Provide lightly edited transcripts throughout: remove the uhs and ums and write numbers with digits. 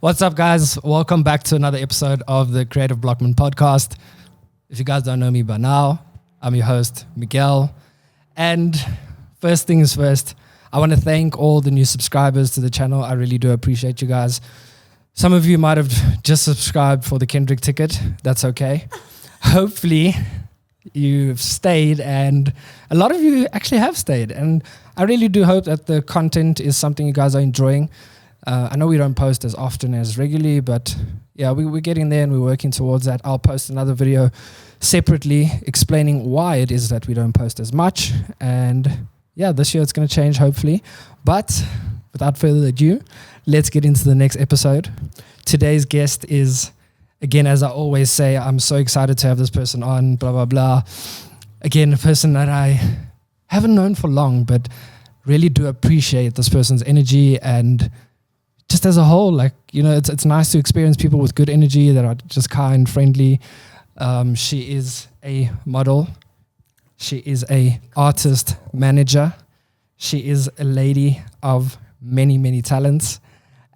What's up, guys? Welcome back to another episode of the Creative Blockman podcast. If you guys don't know me by now, I'm your host, Miguel. And first things first, I want to thank all the new subscribers to the channel. I really do appreciate you guys. Some of you might have just subscribed for the Kendrick ticket. That's okay. Hopefully, you've stayed, and a lot of you actually have stayed. And I really do hope that the content is something you guys are enjoying. I know we don't post as often as regularly, but yeah, we're getting there and we're working towards that. I'll post another video separately explaining why it is that we don't post as much. And yeah, this year it's going to change, hopefully. But without further ado, let's get into the next episode. Today's guest is, again, as I always say, I'm so excited to have this person on, blah, blah, blah. Again, a person that I haven't known for long, but really do appreciate this person's energy and just as a whole, like, you know, it's nice to experience people with good energy that are just kind, friendly. She is a model. She is a artist manager. She is a lady of many, many talents.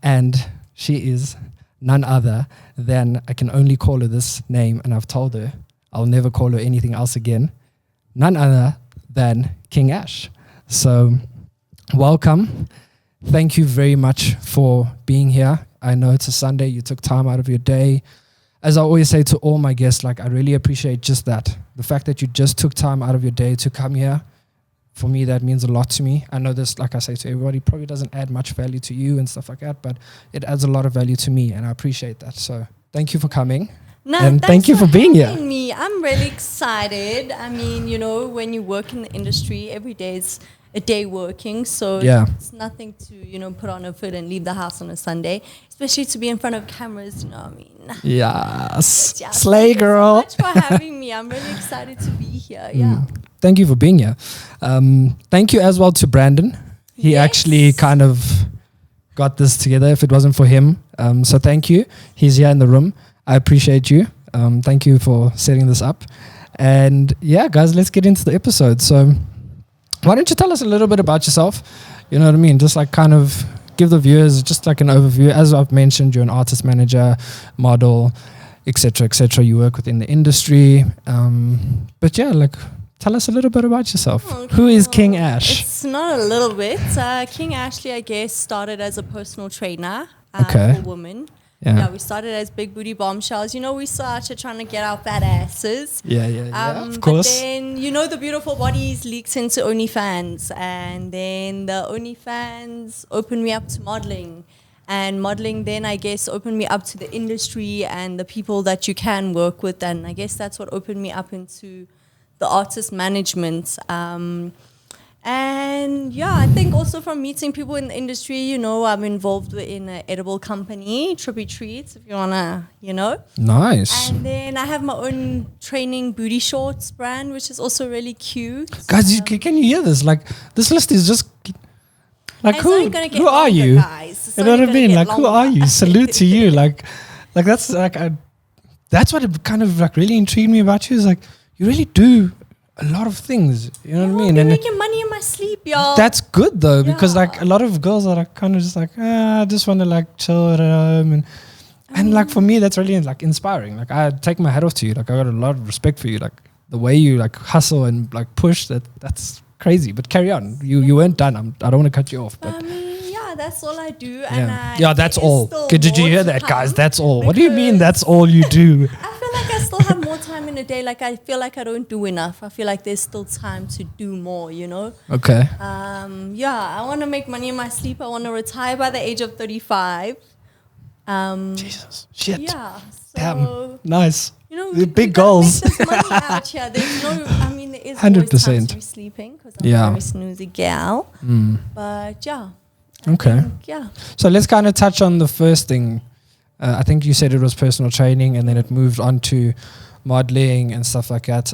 And she is none other than, I can only call her this name, and I've told her I'll never call her anything else again. None other than King Ash. So welcome. Thank you very much for being here. I know it's a Sunday. You took time out of your day. As I always say to all my guests, like, I really appreciate just that. The fact that you just took time out of your day to come here. For me, that means a lot to me. I know this, like I say to everybody, probably doesn't add much value to you and stuff like that, but it adds a lot of value to me, and I appreciate that. So thank you for coming. No, and thank you for being here. Me. I'm really excited. I mean, you know, when you work in the industry, every day is a day working, so yeah, it's nothing to, you know, put on a fit and leave the house on a Sunday, especially to be in front of cameras, you know what I mean? Yes. Yeah, Slay, girl. Thank you so much for having me. I'm really excited to be here. Yeah. Thank you for being here. Thank you as well to Brandon. He actually kind of got this together if it wasn't for him. So thank you. He's here in the room. I appreciate you. Thank you for setting this up. And yeah, guys, let's get into the episode. So why don't you tell us a little bit about yourself? You know what I mean? Just like kind of give the viewers just like an overview. As I've mentioned, you're an artist manager, model, etc., etc. You work within the industry. But yeah, like tell us a little bit about yourself. Okay. Who is King Ash? It's not a little bit. King Ashley, I guess, started as a personal trainer for women. Yeah, we started as big booty bombshells. You know, we started trying to get our fat asses. Yeah, of course. But then, you know, the beautiful bodies leaked into OnlyFans. And then the OnlyFans opened me up to modeling. And modeling then, I guess, opened me up to the industry and the people that you can work with. And I guess that's what opened me up into the artist management. And yeah, I think also from meeting people in the industry, you know, I'm involved in an edible company, Trippy Treats, if you want to, you know. Nice. And then I have my own training booty shorts brand, which is also really cute. Guys, can you hear this? Like, this list is just, like, who are you? Guys. You know what I mean? Like, who are you? Salute to you. Like that's like, that's what it kind of like really intrigued me about you, is like, you really do a lot of things, you know what I mean? I'm making money in my sleep, y'all. That's good though, because like a lot of girls are like kind of just like, I just want to like chill at home, and like for me that's really like inspiring. Like I take my hat off to you. Like I got a lot of respect for you. Like the way you like hustle and like push, that's crazy. But carry on. You weren't done. I don't want to cut you off, but yeah, that's all I do. And that's all. Did you hear that, guys? That's all. What do you mean that's all you do? I feel like I still have more time in a day. Like I feel like I don't do enough. I feel like there's still time to do more, you know? Okay. Yeah, I want to make money in my sleep. I want to retire by the age of 35. Jesus. Shit. Yeah. So, damn. Nice. You know, the big goals. Make this money out here. There's no, I mean, there is 100%. always time to be sleeping because I'm a very snoozy gal. But yeah. Okay. Yeah. So let's kind of touch on the first thing. I think you said it was personal training, and then it moved on to modeling and stuff like that.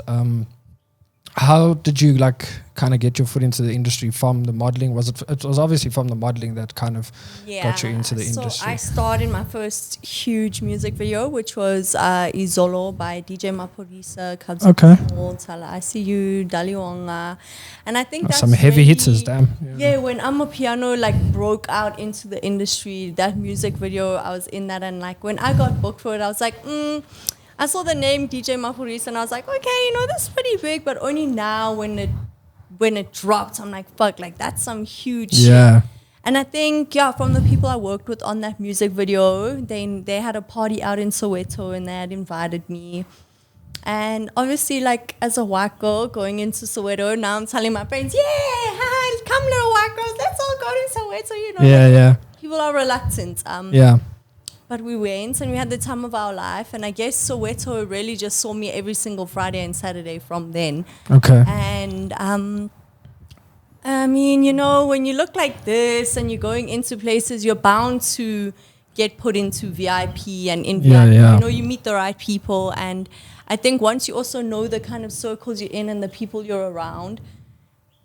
how did you like kind of get your foot into the industry from the modeling? It was obviously from the modeling that kind of got you into the industry. So I started my first huge music video, which was Izolo by DJ Maporisa, Cubs Tala ICU, Daliwonga. And I think that's some heavy hitters, damn. Yeah, when Amapiano like broke out into the industry, that music video, I was in that, and like when I got booked for it, I was like, I saw the name DJ Maporisa and I was like, okay, this is pretty big, but only now when it dropped, I'm like, fuck, like that's some huge shit. And I think, from the people I worked with on that music video, they had a party out in Soweto and they had invited me. And obviously, like, as a white girl going into Soweto, now I'm telling my friends, hi, come little white girls, let's all go to Soweto, People are reluctant. But we went and we had the time of our life. And I guess Soweto really just saw me every single Friday and Saturday from then. Okay. And I mean, when you look like this and you're going into places, you're bound to get put into VIP and in VIP. You meet the right people. And I think once you also know the kind of circles you're in and the people you're around,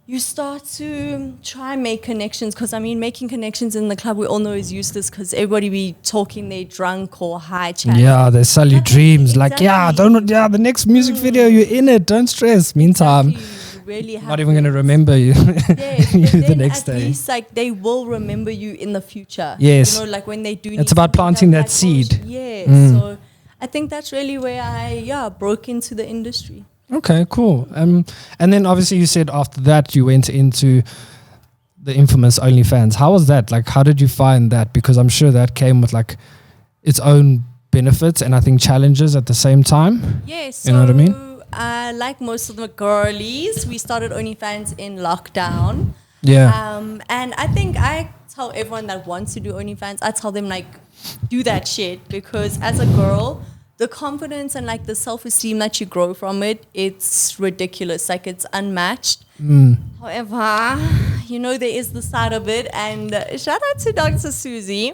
you start to try and make connections. Because, I mean, making connections in the club, we all know is useless because everybody be talking they're drunk or high chatting. Yeah, they sell you dreams. Exactly. Like, the next music video, you're in it. Don't stress. Meantime, really not even going to remember you, the next day. At least, like, they will remember you in the future. Yes. Like when they do. It's about planting that seed. Yeah. So I think that's really where I, broke into the industry. Okay, cool. And then obviously you said after that you went into the infamous OnlyFans. How was that? Like, how did you find that? Because I'm sure that came with like its own benefits and I think challenges at the same time. Yeah, so you know what I mean? Like most of the girlies, we started OnlyFans in lockdown. Yeah. And I think I tell everyone that wants to do OnlyFans, I tell them like, do that shit, because as a girl, the confidence and like the self-esteem that you grow from it, it's ridiculous. Like it's unmatched. However, there is the side of it. And shout out to Dr. Susie,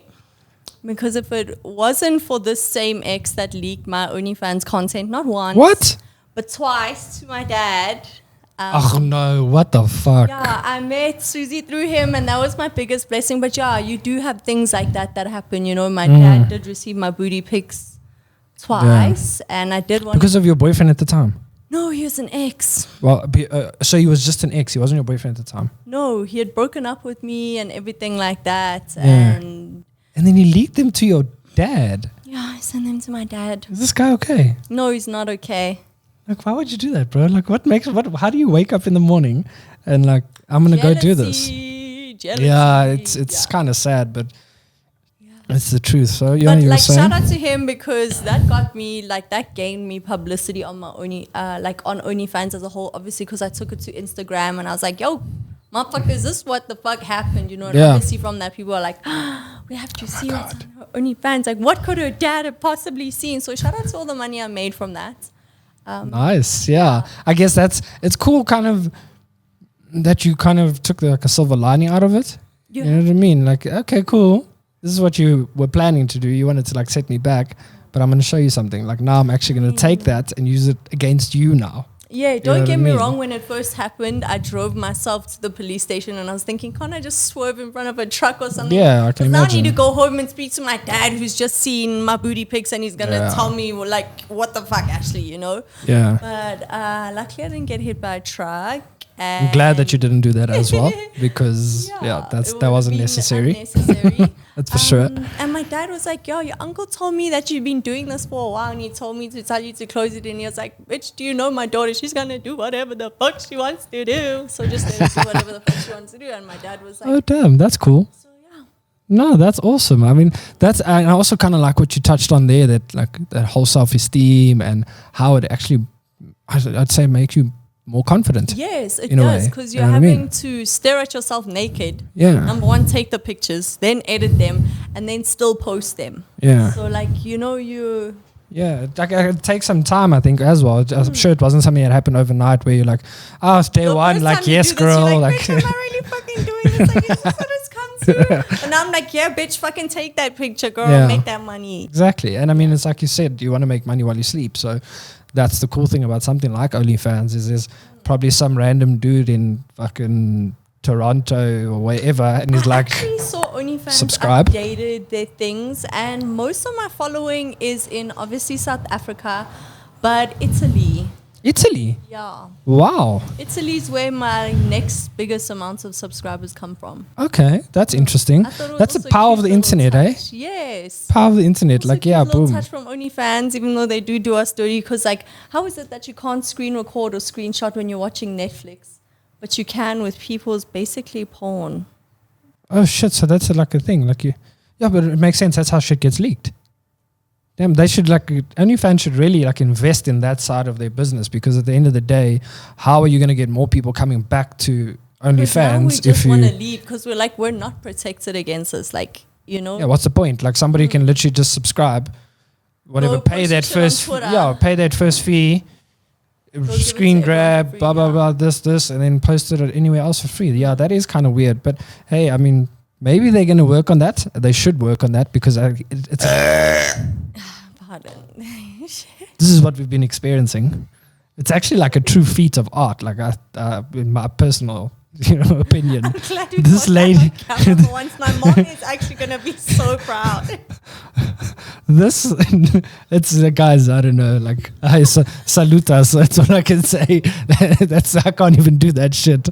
because if it wasn't for this same ex that leaked my OnlyFans content, not once, but twice to my dad. Oh no, what the fuck? Yeah, I met Susie through him and that was my biggest blessing. But you do have things like that happen. My dad did receive my booty pics twice, and I did one because of your boyfriend at the time. No, he was an ex. Well, so he was just an ex. He wasn't your boyfriend at the time. No, he had broken up with me and everything like that. And then he leaked them to your dad. Yeah, I sent them to my dad. Is this guy okay? No, he's not okay. Like, why would you do that, bro? Like, how do you wake up in the morning and like, I'm gonna go do this? Jealousy. Yeah, it's kind of sad, but. It's the truth. So you like saying? Shout out to him, because that got me that gained me publicity on my on OnlyFans as a whole. Obviously, because I took it to Instagram and I was like, "Yo, motherfucker, is this what the fuck happened?" And obviously from that, people are like, "We have to see what's on her OnlyFans. Like, what could her dad have possibly seen?" So shout out to all the money I made from that. Nice, yeah. I guess it's cool, kind of that you kind of took a silver lining out of it. Yeah. You know what I mean? Like, okay, cool. This is what you were planning to do. You wanted to like set me back, but I'm going to show you something. Like now I'm actually going to take that and use it against you now. Yeah, don't get me wrong. When it first happened, I drove myself to the police station and I was thinking, can't I just swerve in front of a truck or something? Yeah, I can imagine. Now I need to go home and speak to my dad, who's just seen my booty pics, and he's going to tell me like, what the fuck actually, Yeah. But luckily I didn't get hit by a truck. I'm glad that you didn't do that as well, because that wasn't necessary. That's for sure. And my dad was like, "Yo, your uncle told me that you've been doing this for a while, and he told me to tell you to close it." And he was like, "Bitch, do you know my daughter? She's gonna do whatever the fuck she wants to do. So just let her do whatever the fuck she wants to do." And my dad was like, "Oh damn, that's cool." So yeah. No, that's awesome. I mean, and I also kind of like what you touched on there, that like that whole self-esteem and how it actually, I'd say, make you more confident. Yes, it does, because you're having to stare at yourself naked. Yeah. Number one, take the pictures, then edit them, and then still post them. Yeah. So like, Yeah, it takes some time, I think, as well. I'm sure it wasn't something that happened overnight where you're like, oh, it's day one, like, yes, girl. You're like, bitch, am I really fucking doing this? Like, is this what it's come to? And I'm like, yeah, bitch, fucking take that picture, girl, make that money. Exactly. And I mean, it's like you said, you want to make money while you sleep. So that's the cool thing about something like OnlyFans is probably some random dude in fucking Toronto or wherever, and he's I like, actually saw OnlyFans subscribe. updated their things, and most of my following is in obviously South Africa, but Italy. Italy. Yeah. Wow. Italy's where my next biggest amounts of subscribers come from. Okay, that's interesting. I thought it was That's the also a power of cute the little internet, eh? touch. Yes. Power of the internet. Also Like, cute yeah, little boom. touch from OnlyFans, even though they do us dirty. Because, like, how is it that you can't screen record or screenshot when you're watching Netflix, but you can with people's basically porn? Oh shit! So that's like a thing. Like, yeah, but it makes sense. That's how shit gets leaked. Damn, they should OnlyFans should really invest in that side of their business, because at the end of the day, how are you going to get more people coming back to OnlyFans we just want to leave because we're not protected against this. Like, you know. Yeah, what's the point? Like, somebody can literally just subscribe, whatever, Go pay post that shit on first, Twitter. pay that first fee, give it screen to everyone grab, for free, blah blah yeah. blah, this, and then post it anywhere else for free. Yeah, that is kind of weird. But hey, I mean, maybe they're going to work on that. They should work on that, because it's Pardon. this is what we've been experiencing. It's actually like a true feat of art. Like, in my personal, opinion, I'm glad we this caught lady, that on camera for once. My mom is actually going to be so proud. it's guys, I don't know, like, salutas, that's all I can say. I can't even do that shit.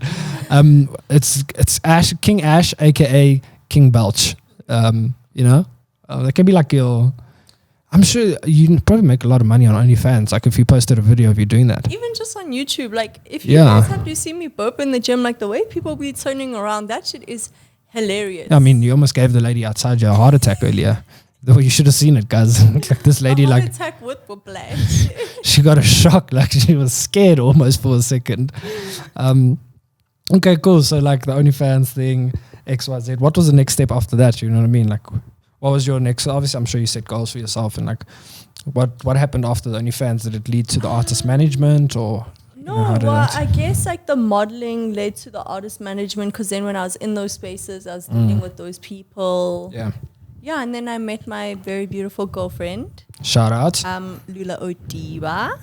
It's King Ash, aka King Belch. That can be like I'm sure you can probably make a lot of money on OnlyFans, like if you posted a video of you doing that. Even just on YouTube, like if you guys have to see me burp in the gym, like the way people be turning around, that shit is hilarious. I mean, you almost gave the lady outside you a heart attack earlier. Though you should have seen it, guys. Like, this lady, a heart like, attack with whiplash. she got a shock, like she was scared almost for a second. Okay, cool. So like the OnlyFans thing, XYZ. What was the next step after that? You know what I mean? Like, what was your next? Obviously, I'm sure you set goals for yourself, and like, what happened after the OnlyFans? Did it lead to the artist management, or? No, I guess like the modeling led to the artist management, because then when I was in those spaces, I was dealing with those people. Yeah, and then I met my very beautiful girlfriend. Shout out. Lula Odiba.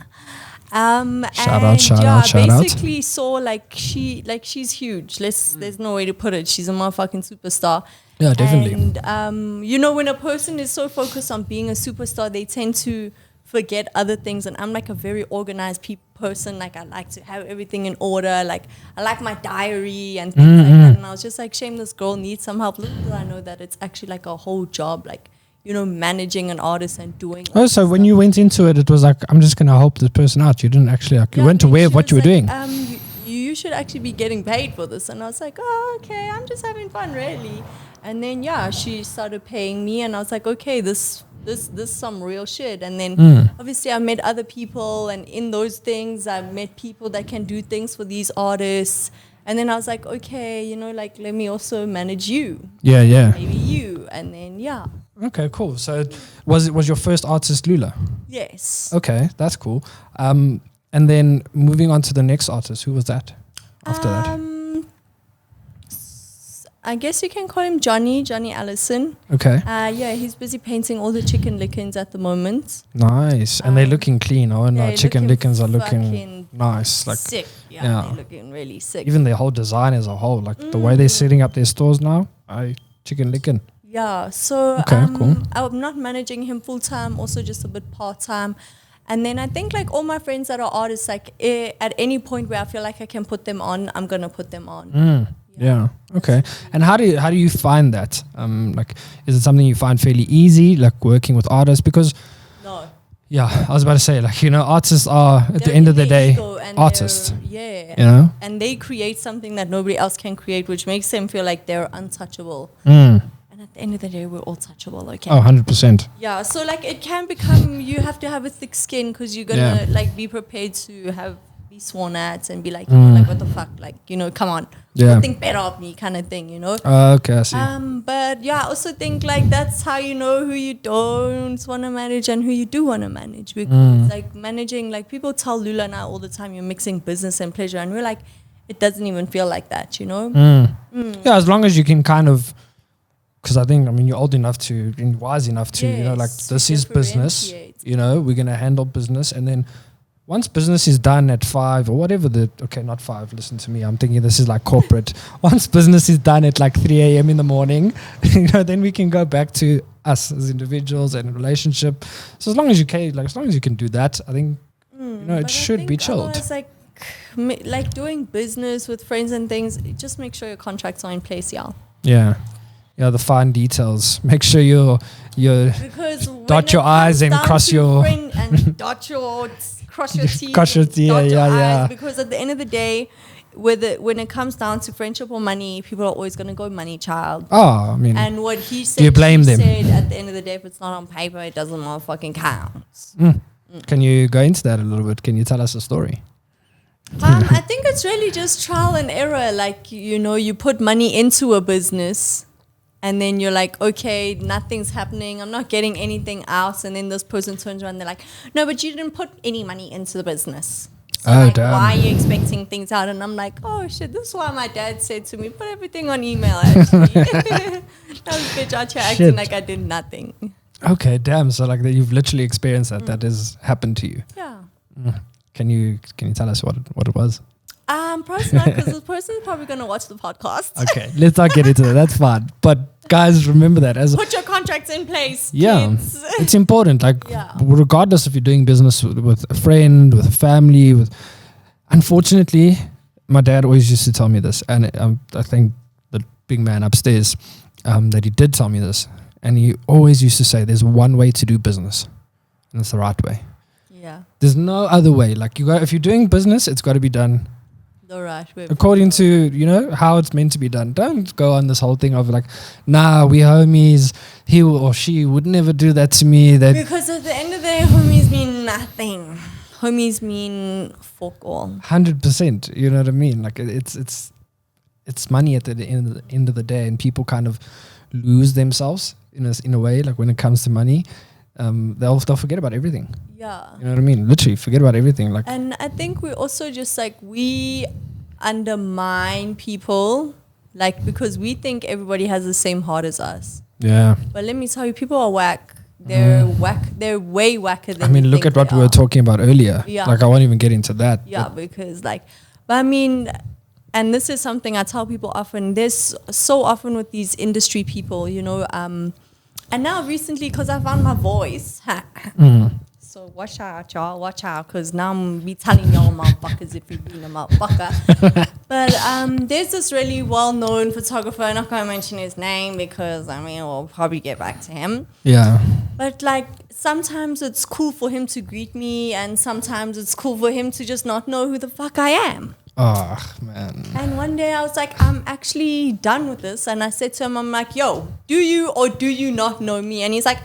Shout out. Basically saw she's huge. There's no way to put it. She's a motherfucking superstar. Yeah, definitely. And when a person is so focused on being a superstar, they tend to forget other things. And I'm like a very organized person. Like, I like to have everything in order. Like, I like my diary and things like that. And I was just like, shame this girl needs some help. Little did I know that it's actually like a whole job, like, managing an artist and doing. Oh, so when you went into it, it was like, I'm just gonna help this person out. You didn't actually you weren't aware of what you were doing. You should actually be getting paid for this. And I was like, oh, okay, I'm just having fun, really. And then she started paying me, and I was like, okay, this some real shit. And then obviously I met other people, and in those things I met people that can do things for these artists. And then I was like, okay, let me also manage you. Yeah. Maybe you. And then Okay, cool. So was your first artist Lula? Yes. Okay, that's cool. And then moving on to the next artist, who was that after that? I guess you can call him Johnny Allison. Okay. He's busy painting all the chicken lickens at the moment. Nice. And they're looking clean. Oh no, chicken lickens are looking nice. Like, sick. Yeah, they're looking really sick. Even their whole design as a whole, like the way they're setting up their stores now, chicken licken. Yeah, so cool. I'm not managing him full time, also just a bit part time. And then I think like all my friends that are artists, like at any point where I feel like I can put them on, I'm gonna put them on. Yeah. Okay. And how do you find that? Like, is it something you find fairly easy, like working with artists? Because no. Yeah, I was about to say, like, artists are at the end of the day artists. Yeah. And they create something that nobody else can create, which makes them feel like they're untouchable. And at the end of the day, we're all touchable, okay? Oh, 100%. Yeah, so like it can become, you have to have a thick skin because you're gonna like be prepared to be sworn at and be like, like what the fuck, like, come on, think better of me, kind of thing, Okay, I see. But yeah, I also think like that's how you know who you don't want to manage and who you do want to manage, because like managing, like people tell Lula and I all the time, you're mixing business and pleasure, and we're like, it doesn't even feel like that, Yeah, as long as you can kind of. Because I think, you're old enough and wise enough to, like, this is business, we're going to handle business. And then once business is done at 5 or whatever not 5, listen to me, I'm thinking this is like corporate. Once business is done at like 3 a.m. in the morning, then we can go back to us as individuals and a relationship. So as long as you can, as long as you can do that, I think, it should be chilled. Like doing business with friends and things, just make sure your contracts are in place, y'all. Yeah. Yeah, the fine details. Make sure you dot your I's and cross your and cross your T's. Cross your T, yeah. Because at the end of the day, when it comes down to friendship or money, people are always going to go money child. Oh, I mean, and what he said, do you blame them? Said at the end of the day, if it's not on paper, it doesn't motherfucking count. Can you go into that a little bit? Can you tell us a story? I think it's really just trial and error. Like, you put money into a business and then you're like, okay, nothing's happening. I'm not getting anything out. And then this person turns around and they're like, no, but you didn't put any money into the business. So damn. Why are you expecting things out? And I'm like, oh shit, this is why my dad said to me, put everything on email actually. That was bitch out here acting like I did nothing. Okay, damn. So like you've literally experienced that. That has happened to you. Yeah. Can you tell us what it was? Probably not, because this person's probably going to watch the podcast. Okay, let's not get into that. That's fine. But guys, remember that put your contracts in place. Yeah, kids. It's important. Regardless if you're doing business with a friend, with a family, unfortunately, my dad always used to tell me this, and I think the big man upstairs that he did tell me this, and he always used to say, "There's one way to do business, and it's the right way." Yeah. There's no other way. Like if you're doing business, it's got to be done the right way, according to how it's meant to be done. Don't go on this whole thing of like, nah, we homies. He or she would never do that to me. Because at the end of the day, homies mean nothing. Homies mean fuck all. 100%. You know what I mean? Like it's money at the end of the day, and people kind of lose themselves in a way. Like when it comes to money. They'll forget about everything. Yeah. You know what I mean? Literally forget about everything. Like, and I think we also just we undermine people, because we think everybody has the same heart as us. Yeah. But let me tell you, people are whack. They're whack. They're way whacker than look at what we were talking about earlier. Yeah. Like I won't even get into that. Yeah, because but I mean, and this is something I tell people often. There's so often with these industry people, and now recently, because I found my voice, so watch out, y'all, watch out, because now I'm be telling y'all motherfuckers if you've been a motherfucker. But there's this really well-known photographer, I'm not going to mention his name because, we'll probably get back to him. Yeah. But sometimes it's cool for him to greet me, and sometimes it's cool for him to just not know who the fuck I am. Oh, man. And one day I was like, I'm actually done with this. And I said to him, I'm like, yo, do you or do you not know me? And he's like,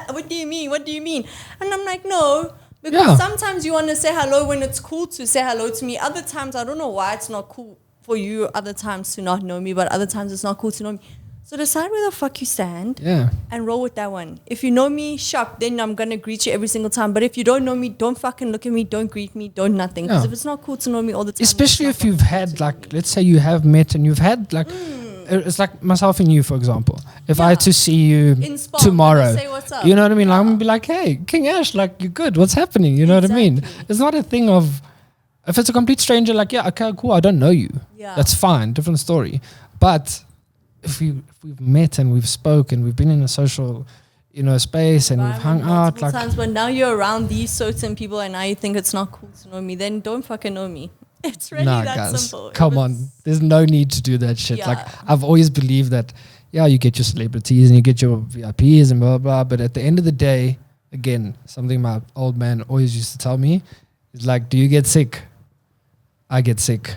what do you mean? What do you mean? And I'm like, no, because sometimes you want to say hello when it's cool to say hello to me. Other times, I don't know why it's not cool for you other times to not know me, but other times it's not cool to know me. So decide where the fuck you stand and roll with that one. If you know me, sharp, then I'm going to greet you every single time. But if you don't know me, don't fucking look at me, don't greet me, don't nothing. Because if it's not cool to know me all the time. Especially if you've had, let's say you have met and you've had, it's like myself and you, for example. If I had to see you tomorrow, say what's up. You know what I mean? I'm going to be like, hey, King Ash, you're good. What's happening? You know what I mean? It's not a thing of, if it's a complete stranger, yeah, okay, cool, I don't know you. Yeah. That's fine, different story. But if we've met and we've spoken, we've been in a social, space and we've hung out times, but now you're around these certain people and now you think it's not cool to know me, then don't fucking know me. It's really that simple. Come on, there's no need to do that shit. I've always believed that, you get your celebrities and you get your VIPs and blah, blah, blah. But at the end of the day, again, something my old man always used to tell me is do you get sick? I get sick.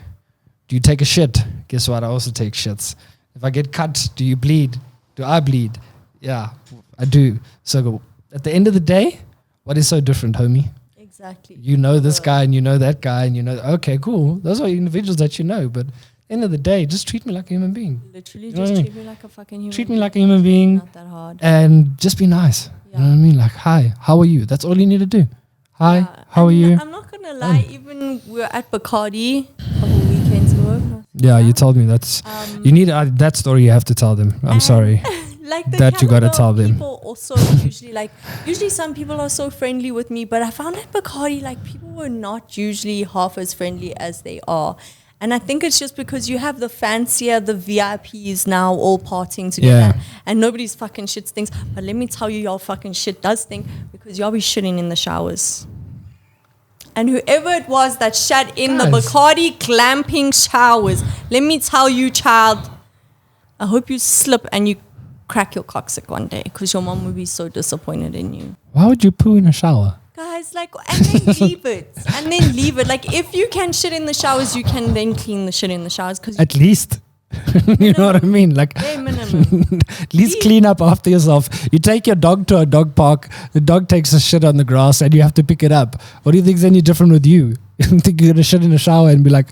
Do you take a shit? Guess what? I also take shits. If I get cut, do you bleed? Do I bleed? Yeah, I do. So at the end of the day, what is so different, homie? Exactly. You know this guy and you know that guy and okay, cool. Those are individuals that you know. But at the end of the day, just treat me like a human being. Literally, just treat me like a fucking human being. Treat me like a human being. Not that hard. And just be nice. Yeah. You know what I mean? Hi, how are you? That's all you need to do. Hi, how are you? I'm not going to lie. Even we were at Bacardi a couple weekends ago. Yeah, you told me that's you need that story. You have to tell them. I'm sorry. Like that you got to tell them. People also usually some people are so friendly with me, but I found at Bacardi, like, people were not usually half as friendly as they are. And I think it's just because you have the fancier, the VIPs now all partying together, and nobody's fucking shit stinks. But let me tell you, y'all fucking shit does stink, because y'all be shitting in the showers. And whoever it was that shat in the Bacardi glamping showers, let me tell you, child, I hope you slip and you crack your coccyx one day, because your mom would be so disappointed in you. Why would you poo in a shower? Guys, like, and then leave it. And then leave it. Like, if you can shit in the showers, you can then clean the shit in the showers. At least. You know what I mean? Like, minimum. at least clean up after yourself. You take your dog to a dog park, the dog takes a shit on the grass, and you have to pick it up. What do you think is any different with you? You think you're going to shit in a shower and be like,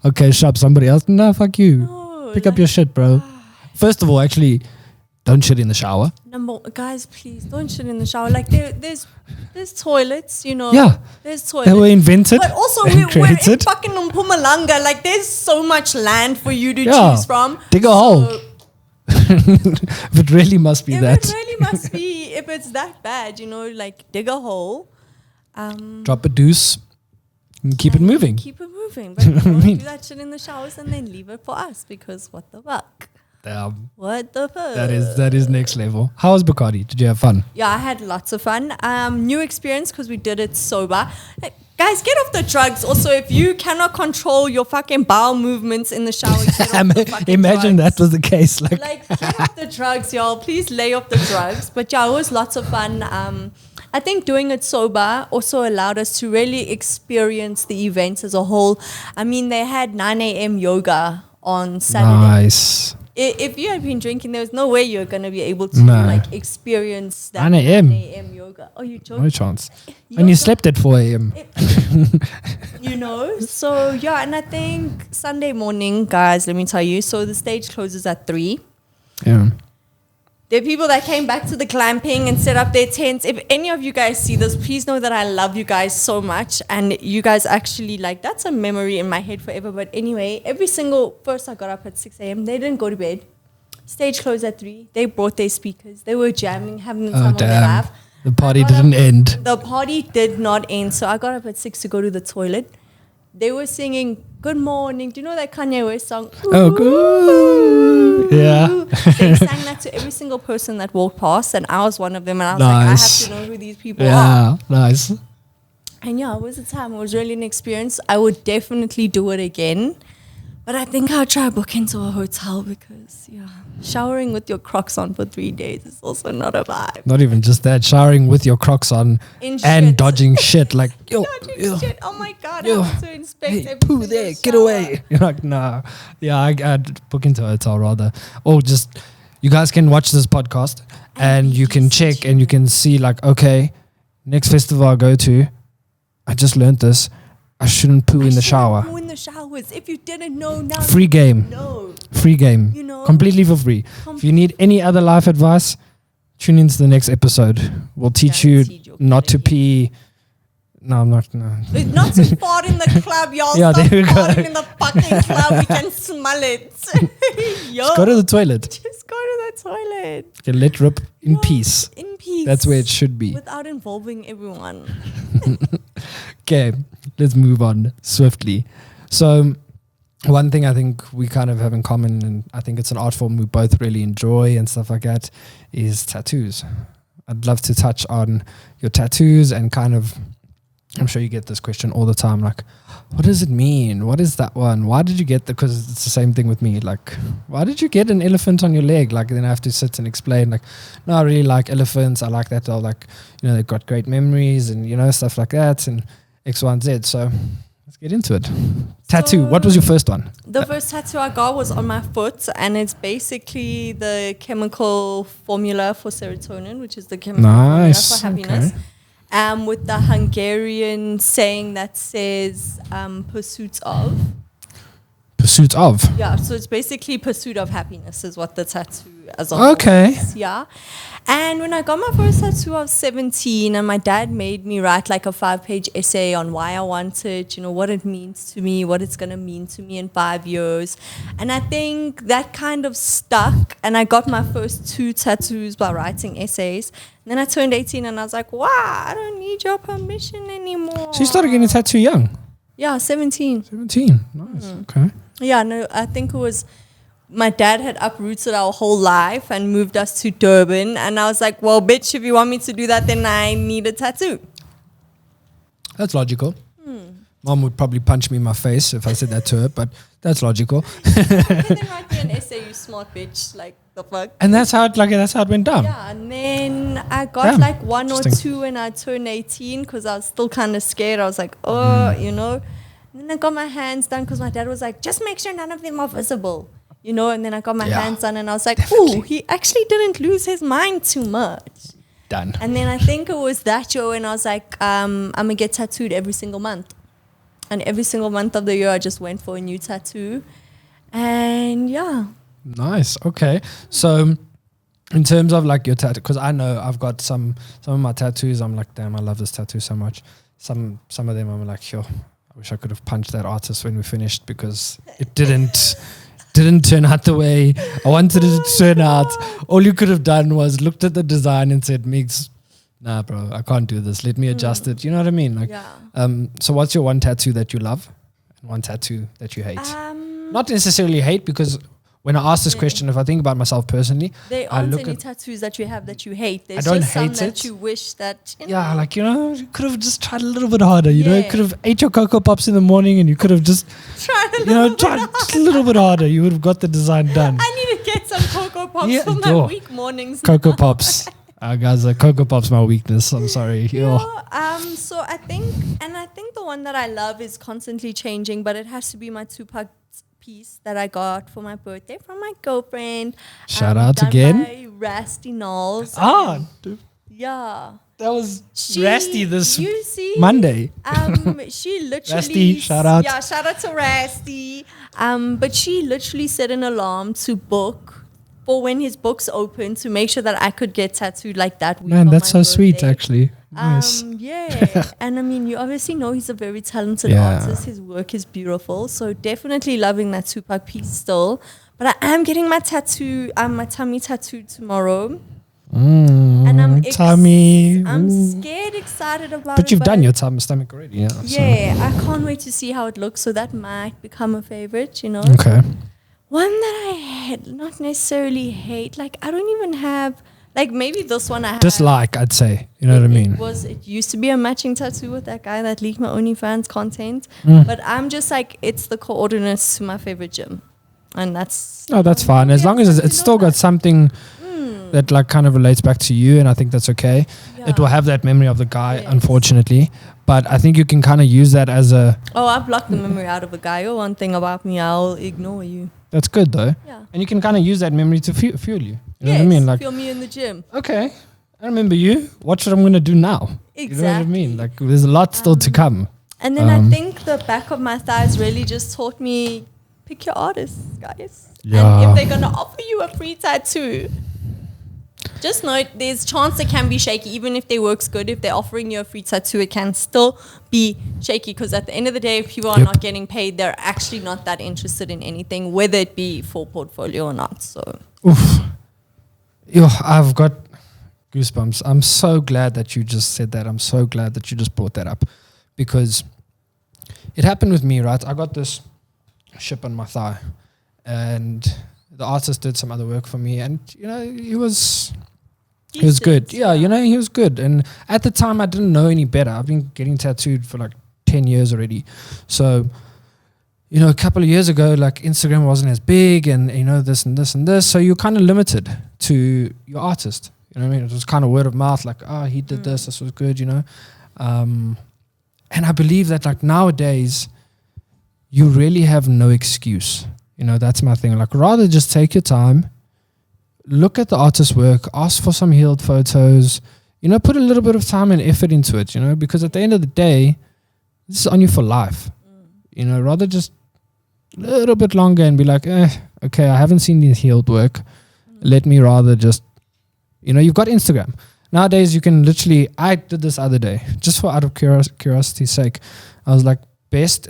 okay, shop somebody else? No, fuck you. No, pick up your shit, bro. First of all, actually, don't shit in the shower. Guys, please don't shit in the shower. Like, there's toilets, you know. Yeah. There's toilets. They were invented. But also, we're in fucking Mpumalanga. Like, there's so much land for you to choose from. Dig a hole. If it really must be that. It really must be. If it's that bad, you know, like, dig a hole. Drop a deuce. And keep it moving. Keep it moving. But don't do that shit in the showers and then leave it for us, because what the fuck? What the fuck? That is next level. How was Bacardi? Did you have fun? Yeah, I had lots of fun. New experience because we did it sober. Like, guys, get off the drugs. Also, if you cannot control your fucking bowel movements in the shower, get off the fucking imagine drugs. that was the case. Like get off the drugs, y'all. Please lay off the drugs. But yeah, it was lots of fun. I think doing it sober also allowed us to really experience the events as a whole. I mean, they had 9 a.m. yoga on Saturday. Nice. If you had been drinking, there was no way you're going to be able to like experience that 9 a.m. yoga. Oh, you joking? No chance. And you slept at 4 a.m. You know? So, yeah, and I think Sunday morning, guys, let me tell you, so the stage closes at 3. Yeah. There are people that came back to the glamping and set up their tents. If any of you guys see this, please know that I love you guys so much. And you guys actually, like, that's a memory in my head forever. But anyway, first I got up at 6 a.m. They didn't go to bed. Stage closed at 3. They brought their speakers. They were jamming, having the time of their life. The party didn't end. The party did not end. So I got up at 6 to go to the toilet. They were singing Good Morning. Do you know that Kanye West song? Oh, good. Yeah. They sang that to every single person that walked past, and I was one of them. And I was like, I have to know who these people are. Yeah, nice. And yeah, it was a time. It was really an experience. I would definitely do it again. But I think I'll try book into a hotel because, yeah, showering with your Crocs on for 3 days is also not a vibe. Not even just that, showering with your Crocs on and dodging shit. Like, shit. Oh my God, I have to inspect everything. Poo there, get away. You're like, nah. Yeah, I'd book into a hotel rather. Or just, you guys can watch this podcast and you can check and you can see like, okay, next festival I go to, I just learned this. I shouldn't poo in the shower. Poo in the showers. If you didn't know, now free game. No. Free game. You know, completely for free. If you need any other life advice, tune into the next episode. We'll teach you not to pee. No, I'm not. No. Not to fart in the club, y'all. Yeah, Stop there we go. farting in the fucking club. We can smell it. Yo, just go to the toilet. Just go to the toilet. You can let rip in peace. In peace. That's where it should be. Without involving everyone. Okay, let's move on swiftly. So, one thing I think we kind of have in common, and I think it's an art form we both really enjoy and stuff like that, is tattoos. I'd love to touch on your tattoos and kind of, I'm sure you get this question all the time, like, what does it mean? What is that one? Why did you get that? Because it's the same thing with me. Like, why did you get an elephant on your leg? Like, then I have to sit and explain, like, no, I really like elephants. I like that. They're like, you know, they've got great memories and, you know, stuff like that and X, Y, and Z. So let's get into it. Tattoo. What was your first one? The first tattoo I got was on my foot, and it's basically the chemical formula for serotonin, which is the chemical formula for happiness. Okay. With the Hungarian saying that says pursuits of. pursuit of. Yeah, so it's basically pursuit of happiness is what the tattoo as a Okay. whole is, yeah. And when I got my first tattoo, I was 17, and my dad made me write like a 5-page essay on why I want it, what it means to me, what it's going to mean to me in 5 years. And I think that kind of stuck, and I got my first 2 tattoos by writing essays. And then I turned 18, and I was like, wow, I don't need your permission anymore. So you started getting a tattoo young? Yeah, 17. 17. Nice. Okay. Yeah, no, I think it was... My dad had uprooted our whole life and moved us to Durban. And I was like, well, bitch, if you want me to do that, then I need a tattoo. That's logical. Mom would probably punch me in my face if I said that to her, but that's logical. And then write me an essay, you smart bitch. Like, the fuck? And that's how it went down. Yeah, and then I got like 1 or 2 when I turned 18 because I was still kind of scared. I was like, And then I got my hands done because my dad was like, just make sure none of them are visible. And then I got my hands done and I was like, ooh, he actually didn't lose his mind too much. Done. And then I think it was that year and I was like, I'm going to get tattooed every single month. And every single month of the year, I just went for a new tattoo. And yeah. Nice. Okay. So in terms of like your tattoo, because I know I've got some of my tattoos, I'm like, damn, I love this tattoo so much. Some of them I'm like, yo, I wish I could have punched that artist when we finished because it didn't turn out the way I wanted it to turn out. All you could have done was looked at the design and said, Migs, nah, bro, I can't do this. Let me adjust it. You know what I mean? Like, so what's your one tattoo that you love and one tattoo that you hate? Not necessarily hate, because when I ask this question, if I think about myself personally, there aren't any tattoos that you have that you hate. There's I don't just some hate that it. you wish that... Yeah, like, you could have just tried a little bit harder. You could have ate your Cocoa Pops in the morning and you could have just, tried just a little bit harder. You would have got the design done. I need to get some Cocoa Pops for my weak mornings. Cocoa Pops. Guys, Cocoa Pops my weakness. I'm sorry. So I think the one that I love is constantly changing, but it has to be my Tupac piece that I got for my birthday from my girlfriend. Shout out again. By Rasty Knowles. Yeah. That was Rasty this you see, Monday. She literally... Rasty, shout out. Yeah, shout out to Rasty. But she literally set an alarm to book for when his books open to make sure that I could get tattooed like that week. Man, that's so sweet, actually. Nice. Yeah. And I mean, you obviously know he's a very talented artist. His work is beautiful. So definitely loving that Tupac piece still. But I am getting my tattoo, my tummy tattooed tomorrow. And I'm scared, excited about it. But you've done your stomach already, yeah. Yeah, I can't wait to see how it looks. So that might become a favorite, Okay. One that I not necessarily hate. Like, I don't even have... Like, maybe this one I have. Dislike, I'd say. You know what I mean? It used to be a matching tattoo with that guy that leaked my OnlyFans content. But I'm just like, it's the coordinates to my favorite gym. And that's... Oh, that's fine. As long as it's still got something that like kind of relates back to you, and I think that's okay. Yeah. It will have that memory of the guy, unfortunately. But I think you can kind of use that as a... Oh, I blocked the memory out of a guy. Oh, one thing about me, I'll ignore you. That's good, though. Yeah. And you can kind of use that memory to fuel you. You know what I mean? mean? Like, fuel me in the gym. Okay. I remember you. Watch what I'm going to do now. Exactly. You know what I mean? Like, there's a lot still to come. And then I think the back of my thighs really just taught me, pick your artists, guys. Yeah. And if they're going to offer you a free tattoo, just know there's chance it can be shaky. Even if their work's good, if they're offering you a free tattoo, it can still be shaky, because at the end of the day, if people are not getting paid, they're actually not that interested in anything, whether it be for portfolio or not. So, oof. Yo, I've got goosebumps. I'm so glad that you just said that. I'm so glad that you just brought that up, because it happened with me, right? I got this ship on my thigh, and the artist did some other work for me, and he was good. Yeah, he was good. And at the time, I didn't know any better. I've been getting tattooed for like 10 years already. So, a couple of years ago, like, Instagram wasn't as big, and this and this and this. So you're kind of limited to your artist. You know what I mean? It was kind of word of mouth, like, oh, he did this was good. And I believe that, like, nowadays, you really have no excuse. That's my thing. Like, rather just take your time, look at the artist's work, ask for some healed photos, put a little bit of time and effort into it, because at the end of the day, this is on you for life. Rather just little bit longer and be like, okay, I haven't seen the healed work. Let me rather just, you've got Instagram. Nowadays, you can literally, I did this other day, just for out of curiosity's sake. I was like, best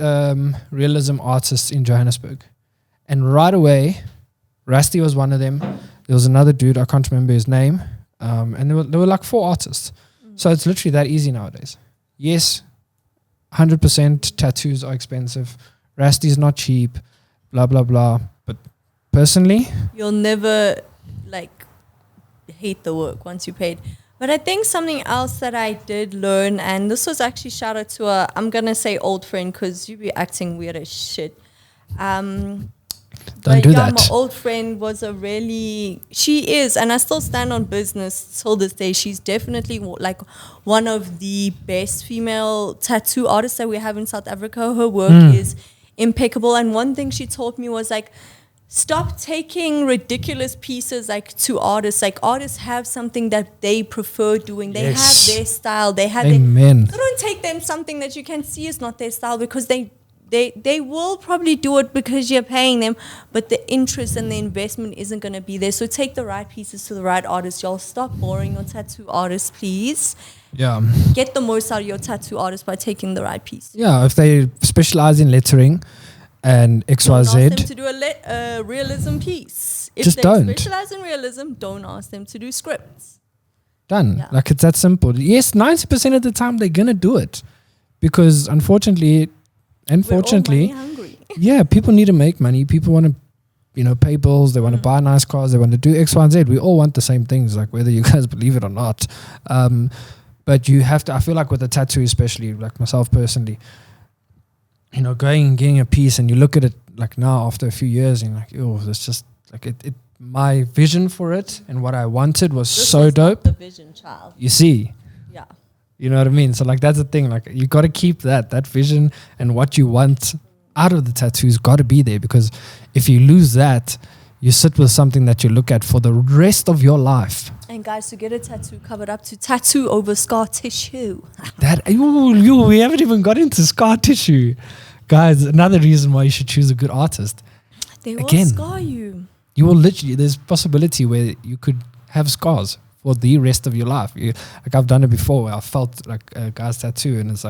realism artists in Johannesburg. And right away, Rusty was one of them. There was another dude, I can't remember his name. And there were like 4 artists. So it's literally that easy nowadays. Yes, 100% tattoos are expensive. Rusty's not cheap, blah, blah, blah. But personally, you'll never hate the work once you paid. But I think something else that I did learn, and this was actually shout out to I'm going to say old friend because you be acting weird as shit. Don't do that. My old friend was she is, and I still stand on business till this day. She's definitely one of the best female tattoo artists that we have in South Africa. Her work is impeccable. And one thing she taught me was stop taking ridiculous pieces to artists. Artists have something that they prefer doing. They have their style. They have Amen. So don't take them something that you can see is not their style, because they will probably do it because you're paying them, but the interest and the investment isn't going to be there. So take the right pieces to the right artists. Y'all stop boring your tattoo artists, please. Yeah. Get the most out of your tattoo artist by taking the right piece. Yeah, if they specialize in lettering and XYZ. Don't ask them to do a realism piece. If just they don't. specialize in realism, don't ask them to do scripts. Done. Yeah. It's that simple. Yes, 90% of the time they're going to do it because unfortunately, we're all money hungry. Yeah, people need to make money. People want to, pay bills. They want to buy nice cars. They want to do X, Y, and Z. We all want the same things, whether you guys believe it or not. But you have to, I feel like with a tattoo, especially myself personally, going and getting a piece and you look at it now after a few years and you're like, oh, it's just my vision for it and what I wanted was this so was dope. Not the vision, child. You see? Yeah. You know what I mean? So that's the thing. You got to keep that vision and what you want out of the tattoos got to be there, because if you lose that, you sit with something that you look at for the rest of your life. And guys, to get a tattoo covered up to tattoo over scar tissue. We haven't even got into scar tissue. Guys, another reason why you should choose a good artist. They will scar you. You will literally, there's possibility where you could have scars for the rest of your life. I've done it before where I felt a guy's tattoo and it's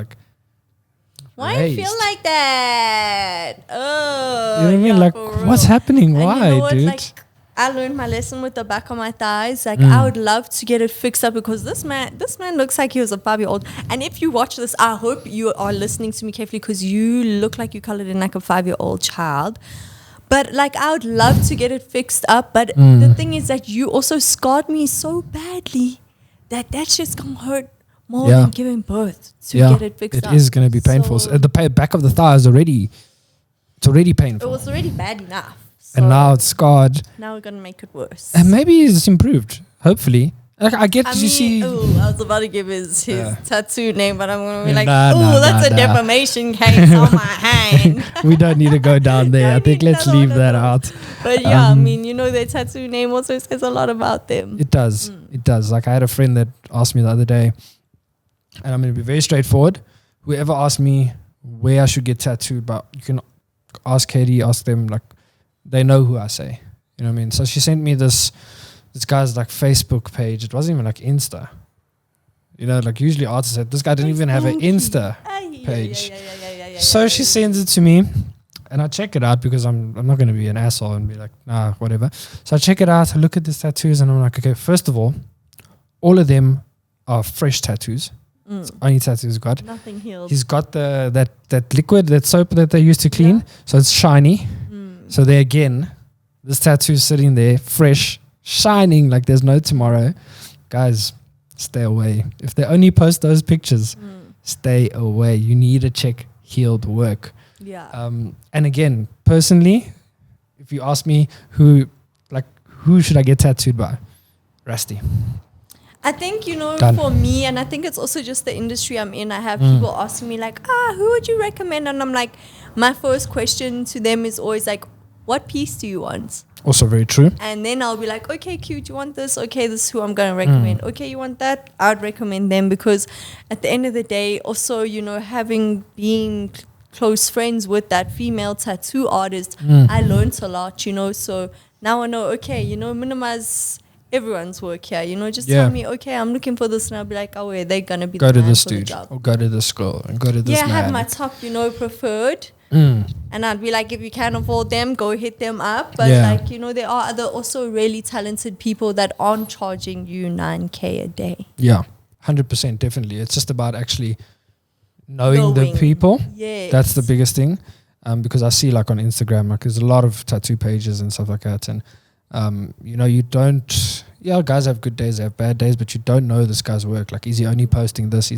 why do you feel like that? Oh, you know what I mean? What's happening? And why, dude? I learned my lesson with the back of my thighs. I would love to get it fixed up because this man looks like he was a 5-year-old. And if you watch this, I hope you are listening to me carefully because you look like you colored in a 5-year-old child. But I would love to get it fixed up. But the thing is that you also scarred me so badly that's just gonna hurt more than giving birth to get it fixed up. It is gonna be painful. So the back of the thigh is already painful. It was already bad enough. So and now it's scarred. Now we're gonna make it worse. And maybe it's improved. Hopefully. I get you see. I was about to give his tattoo name, but I'm gonna be that's a defamation case on my hand. We don't need to go down there. I think let's leave that out. But yeah, their tattoo name also says a lot about them. It does. It does. I had a friend that asked me the other day, and I'm gonna be very straightforward. Whoever asks me where I should get tattooed, but you can ask Katie, ask them, they know who I say. You know what I mean? So she sent me this guy's Facebook page. It wasn't even Insta. Usually artists this guy didn't even have an Insta page. So she sends it to me and I check it out because I'm not going to be an asshole and be like, nah, whatever. So I check it out, I look at the tattoos and I'm like, okay, first of all of them are fresh tattoos. It's only tattoos he's got. Nothing healed. He's got that liquid, that soap that they used to clean. So it's shiny. So there again, this tattoo is sitting there, fresh, shining like there's no tomorrow. Guys, stay away. If they only post those pictures, stay away. You need to check healed work. Yeah. And again, personally, if you ask me who should I get tattooed by? Rusty. I think, Done. for me, and I think it's also just the industry I'm in, I have people asking me who would you recommend? And I'm my first question to them is always what piece do you want? Also very true. And then I'll be like, okay, cute, you want this? Okay, this is who I'm going to recommend. Okay, you want that? I'd recommend them because at the end of the day, also, having been close friends with that female tattoo artist, I learned a lot, so now I know, okay, minimize everyone's work here, just tell me, okay, I'm looking for this, and I'll be like, oh, they're gonna be go the to man this for the dude job. or go to this girl and go to this man. I have my top, preferred. And I'd be like, if you can't afford them, go hit them up. But there are other also really talented people that aren't charging you 9K a day. Yeah, 100%, definitely. It's just about actually knowing the people. Yes. That's the biggest thing. Because I see like on Instagram, like there's a lot of tattoo pages and stuff like that. And, you don't, guys have good days, they have bad days, but you don't know this guy's work. Like, is he only posting this?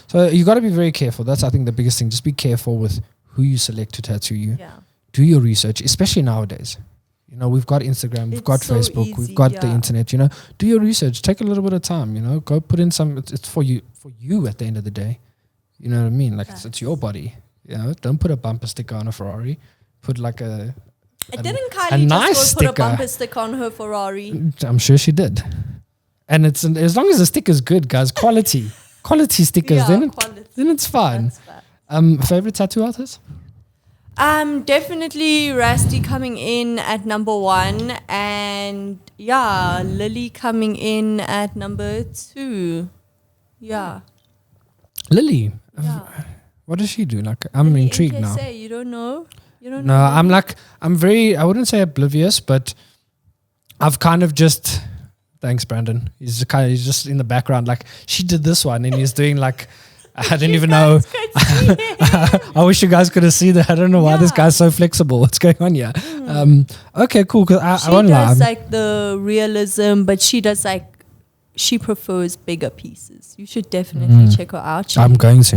So you got to be very careful. That's, I think, the biggest thing. Just be careful with who you select to tattoo you. Yeah. Do your research, especially nowadays. We've got Instagram, we've got so Facebook, easy, we've got the internet, do your research. Take a little bit of time, go put in some, it's for you at the end of the day. You know what I mean? Like, it's your body. Don't put a bumper sticker on a Ferrari. Put like didn't Kylie nice just go sticker. put a bumper sticker on her Ferrari? I'm sure she did. And it's as long as the sticker's good, guys, quality stickers, then it's fine. Favorite tattoo artist? Definitely Rusty coming in at number 1, and Lily coming in at number 2. Yeah. Lily. Yeah. What does she do? Like, I'm intrigued now. You don't know? No, I'm very, I wouldn't say oblivious, but I've kind of just, thanks Brandon. He's just in the background. Like, she did this one and he's doing like, I didn't even know. I wish you guys could have seen that. I don't know why this guy's so flexible. What's going on here? Okay, cool. Cause I won't lie. She does like the realism, but she prefers bigger pieces. You should definitely check her out. I'm going to.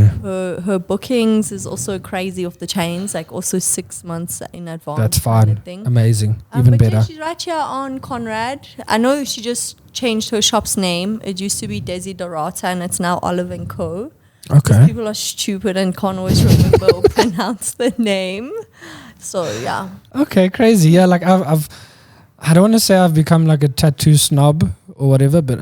Her bookings is also crazy off the chains, like also 6 months in advance. That's fine. Kind of thing. Amazing. Even better. Yeah, she's right here on Conrad. I know she just changed her shop's name. It used to be Desi Dorata and it's now Olive & Co. Okay. People are stupid and can't always remember or pronounce the name. So yeah. Okay, crazy. Yeah, like I don't want to say I've become like a tattoo snob or whatever, but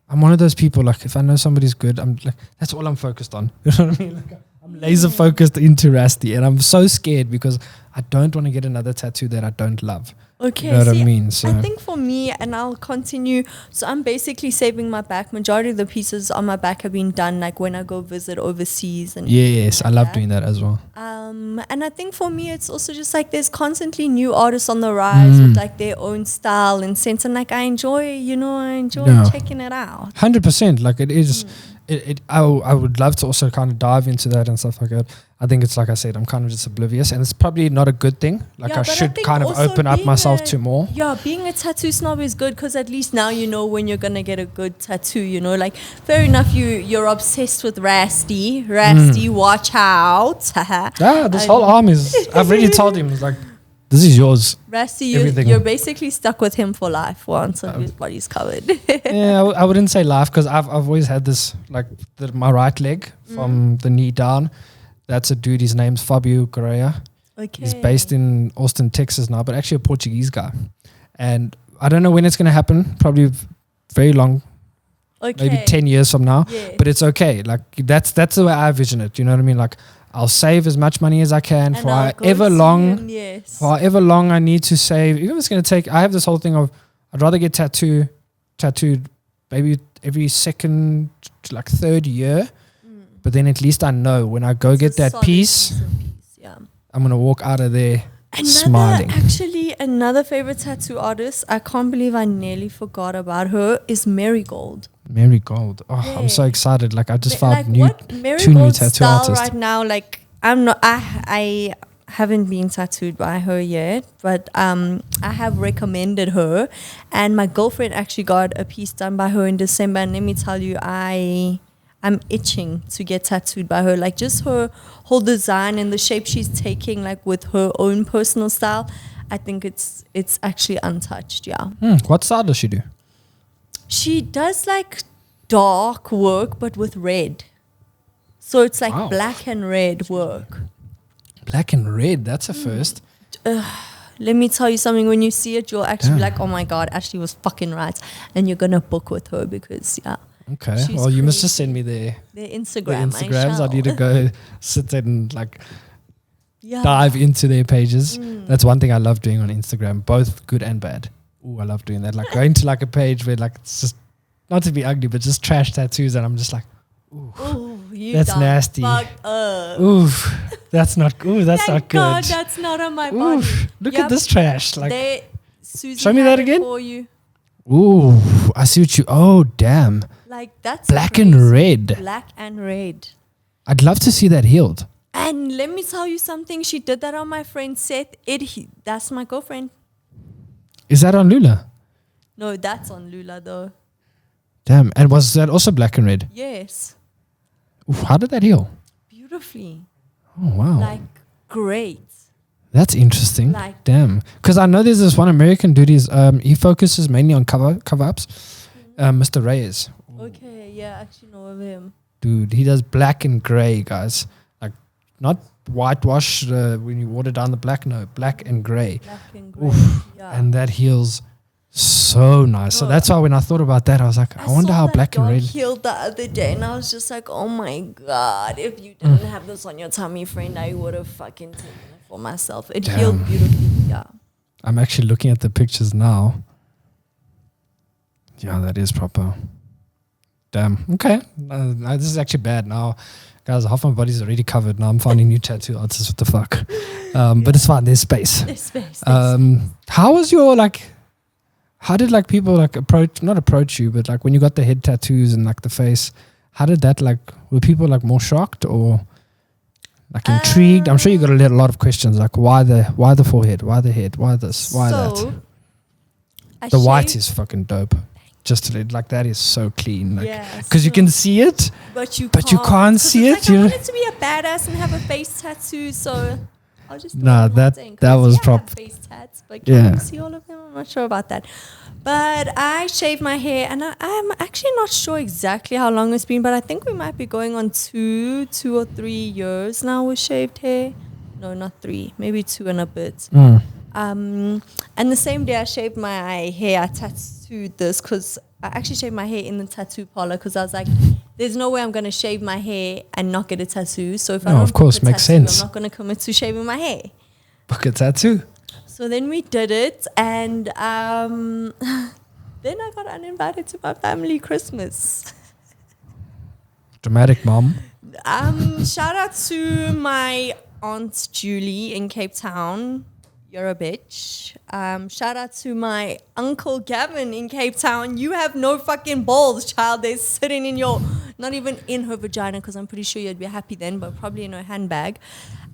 I'm one of those people, like, if I know somebody's good, I'm like, that's all I'm focused on. You know what I mean? Like, I'm laser focused into Rusty, and I'm so scared because I don't want to get another tattoo that I don't love. Okay, you know what I mean? So I think for me, and I'll continue, so I'm basically saving my back. Majority of the pieces on my back have been done like when I go visit overseas. And yes, like I love doing that as well. And I think for me, it's also just like there's constantly new artists on the rise with like their own style and sense, and like I enjoy checking it out. 100%, like it is. I would love to also kind of dive into that and stuff like that. I think it's like I said, I'm kind of just oblivious, and it's probably not a good thing. Like I should kind of open up myself to more. Yeah, being a tattoo snob is good because at least now you know when you're gonna get a good tattoo. Like fair enough, you're obsessed with Rusty. Watch out! This whole arm is. I've already told him, it's like, this is yours. Rusty, you're basically stuck with him for life once his body's covered. Yeah, I wouldn't say life because I've always had this, like my right leg from the knee down. That's a dude, his name's Fabio Correa. Okay. He's based in Austin, Texas now, but actually a Portuguese guy. And I don't know when it's going to happen, probably very long, maybe 10 years from now, but it's okay. Like that's the way I vision it. You know what I mean? Like, I'll save as much money as I can for however long I need to save. Even if it's going to take, I have this whole thing of, I'd rather get tattooed maybe every second, like third year. But then at least I know when I go get that piece, I'm going to walk out of there smiling. Actually, another favorite tattoo artist, I can't believe I nearly forgot about her, is Marigold. Marigold. Oh, yeah. I'm so excited. Like I just found two new tattoo artists. Right now, like I haven't been tattooed by her yet, but I have recommended her, and my girlfriend actually got a piece done by her in December, and let me tell you, I'm itching to get tattooed by her. Like just her whole design and the shape she's taking, like with her own personal style, I think it's actually untouched. Yeah. What style does she do? She does like dark work, but with red. So it's like black and red work. Black and red, that's a first. Let me tell you something. When you see it, you'll actually be like, oh my God, Ashley was fucking right. And you're going to book with her because, Okay. Well, you must just send me their Instagrams. I need to go sit and like dive into their pages. That's one thing I love doing on Instagram, both good and bad. Ooh, I love doing that. Like going to like a page where like it's just not to be ugly, but just trash tattoos, and I'm just like, ooh, that's nasty. Ooh, that's not. Ooh, that's not good. God, that's not on my body. Look at this trash. Like, Susie, show me that again. For you. Ooh, I see what you. Oh, damn. Like that's black crazy. and red. Black and red. I'd love to see that healed. And let me tell you something. She did that on my friend Seth. That's my girlfriend. Is that on Lula? No, that's on Lula though. Damn. And was that also black and red? Yes. Oof, how did that heal? Beautifully. Oh, wow. Like, great. That's interesting. Like, damn. Because I know there's this one American dude. He focuses mainly on cover-ups. Mr. Reyes. Okay, yeah, I actually know of him. Dude, he does black and gray, guys. Like, not whitewash when you water down the black. No, black and gray. Black and gray, yeah. And that heals so nice. So that's why when I thought about that, I was like, I wonder how black and red healed the other day, and I was just like, oh my God, if you didn't have this on your tummy, friend, I would have fucking taken it for myself. It healed beautifully, yeah. I'm actually looking at the pictures now. Yeah, that is proper. Damn. Okay. This is actually bad now. Guys, half my body's already covered. Now I'm finding new tattoo artists. What the fuck? But it's fine. There's space. There's space. How was your, like, how did, like, people, like, not approach you, but, like, when you got the head tattoos and, like, the face, how did that, like, were people, like, more shocked or, like, intrigued? I'm sure you got a lot of questions, like, why the forehead? Why the head? Why this? Why that? The white is fucking dope. Just to like, that is so clean, like, because you can see it, but you can't see it. Like, I wanted to be a badass and have a face tattoo, so I'll just that was proper. Face tats, but can you see all of them? I'm not sure about that. But I shaved my hair, and I'm actually not sure exactly how long it's been, but I think we might be going on two or 3 years now with shaved hair. No, not 3, maybe 2 and a bit. And the same day I shaved my hair, I tattooed this because I actually shaved my hair in the tattoo parlor because I was like, there's no way I'm going to shave my hair and not get a tattoo. So if I don't, of course, makes sense. I'm not going to commit to shaving my hair. Book a tattoo. So then we did it, and then I got uninvited to my family Christmas. Dramatic, mom. Shout out to my aunt Julie in Cape Town. You're a bitch. Shout out to my uncle Gavin in Cape Town. You have no fucking balls, child. They're sitting in your, not even in her vagina, because I'm pretty sure you'd be happy then, but probably in her handbag.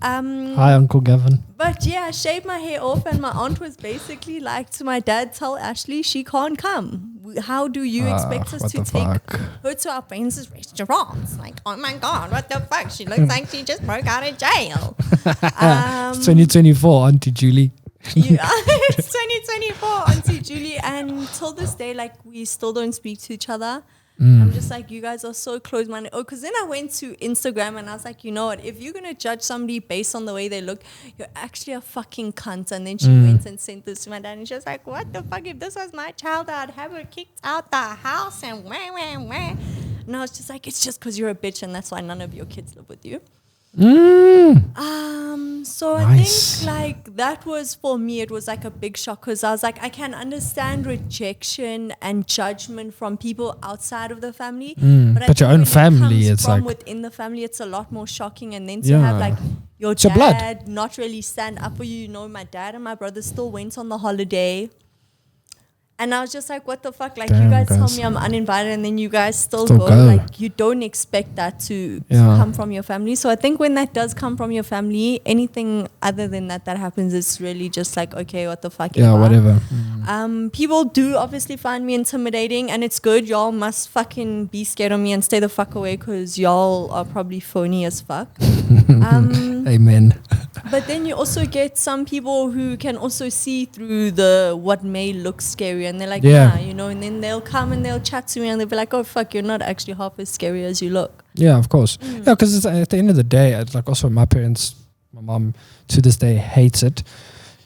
Hi, Uncle Gavin. But yeah, I shaved my hair off, and my aunt was basically like to my dad, tell Ashley she can't come. How do you expect us to take her to our friends' restaurants? Like, oh my God, what the fuck? She looks like she just broke out of jail. It's 2024, Auntie Julie. It's 2024, Auntie Julie. And till this day, like, we still don't speak to each other. I'm just like, you guys are so close-minded. Oh, because then I went to Instagram and I was like, you know what? If you're going to judge somebody based on the way they look, you're actually a fucking cunt. And then she went and sent this to my dad. And she was like, what the fuck? If this was my child, I'd have her kicked out the house and wah. And I was just like, it's just because you're a bitch and that's why none of your kids live with you. So nice. I think like that was for me, it was like a big shock because I was like, I can understand rejection and judgment from people outside of the family, but your own family, it's from like within the family, it's a lot more shocking. And then to have like your dad not really stand up for you. You know, my dad and my brother still went on the holiday. And I was just like, what the fuck? Like, damn, you guys tell me I'm uninvited and then you guys still go. Like, you don't expect that to come from your family. So I think when that does come from your family, anything other than that happens, it's really just like, okay, what the fuck? Yeah, whatever. People do obviously find me intimidating, and it's good. Y'all must fucking be scared of me and stay the fuck away because y'all are probably phony as fuck. Amen. But then you also get some people who can also see through the what may look scary, and they're like, yeah, you know, and then they'll come and they'll chat to me and they'll be like, oh fuck, you're not actually half as scary as you look. Yeah, of course. Yeah, because at the end of the day, it's like also my parents, my mom to this day hates it.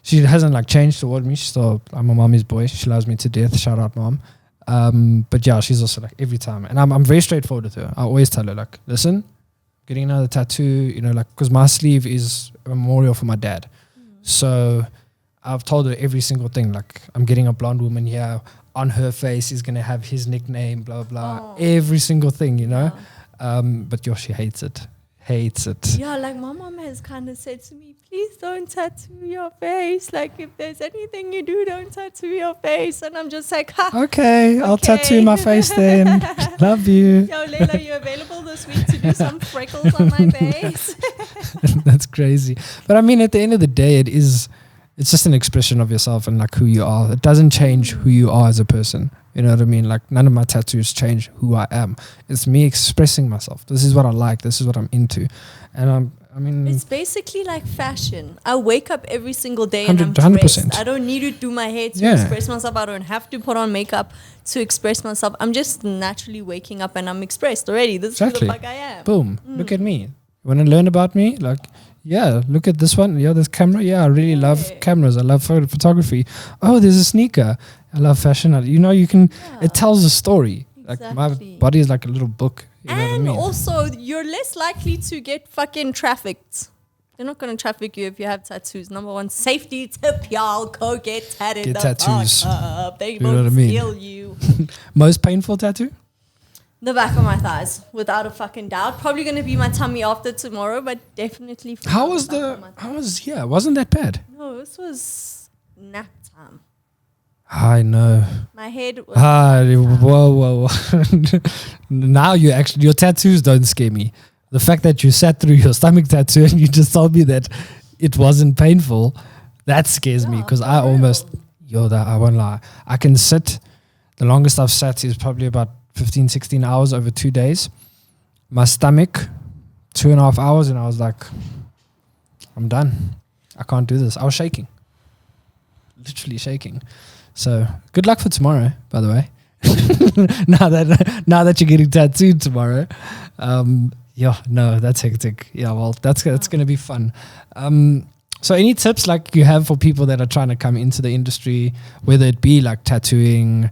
She hasn't like changed toward me. She's still, I'm a mommy's boy. She loves me to death. Shout out, mom. But yeah, she's also like every time, and I'm very straightforward with her. I always tell her like, listen, getting another tattoo, you know, like, because my sleeve is a memorial for my dad. So I've told her every single thing. Like, I'm getting a blonde woman here. On her face is going to have his nickname, blah, blah. Every single thing, you know. But she hates it. Yeah, like my mom has kind of said to me, please don't tattoo your face. Like, if there's anything you do, don't tattoo your face. And I'm just like, okay, I'll tattoo my face then. Love you. Yo, Layla, you available this week to do some freckles on my face? That's crazy. But I mean, at the end of the day, it's just an expression of yourself and like who you are. It doesn't change who you are as a person. You know what I mean? Like, none of my tattoos change who I am. It's me expressing myself. This is what I like. This is what I'm into. And I mean, it's basically like fashion. I wake up every single day 100%. and I'm dressed. I don't need to do my hair to express myself. I don't have to put on makeup to express myself. I'm just naturally waking up and I'm expressed already. This is who the fuck I am. Boom. Look at me. You want to learn about me? Like, yeah, look at this one. Yeah, this camera. Yeah, I really love cameras. I love photography. Oh, there's a sneaker. I love fashion. You know, you can, it tells a story. Exactly. Like, my body is like a little book. You know what I mean? Also, you're less likely to get fucking trafficked. They're not going to traffic you if you have tattoos. Number one, safety tip, y'all. Go get tatted. Get tattoos. They won't steal you. Most painful tattoo? The back of my thighs, without a fucking doubt. Probably going to be my tummy after tomorrow, but definitely. Wasn't that bad? No, this was nap time. I know. My head was... whoa. Now your tattoos don't scare me. The fact that you sat through your stomach tattoo and you just told me that it wasn't painful, that scares me, because I almost... I won't lie. I can sit... The longest I've sat is probably about 15, 16 hours over 2 days. My stomach, 2.5 hours, and I was like, I'm done. I can't do this. I was shaking. Literally shaking. So good luck for tomorrow, by the way. now that you're getting tattooed tomorrow. That's hectic. Yeah, well, that's gonna be fun. So any tips like you have for people that are trying to come into the industry, whether it be like tattooing,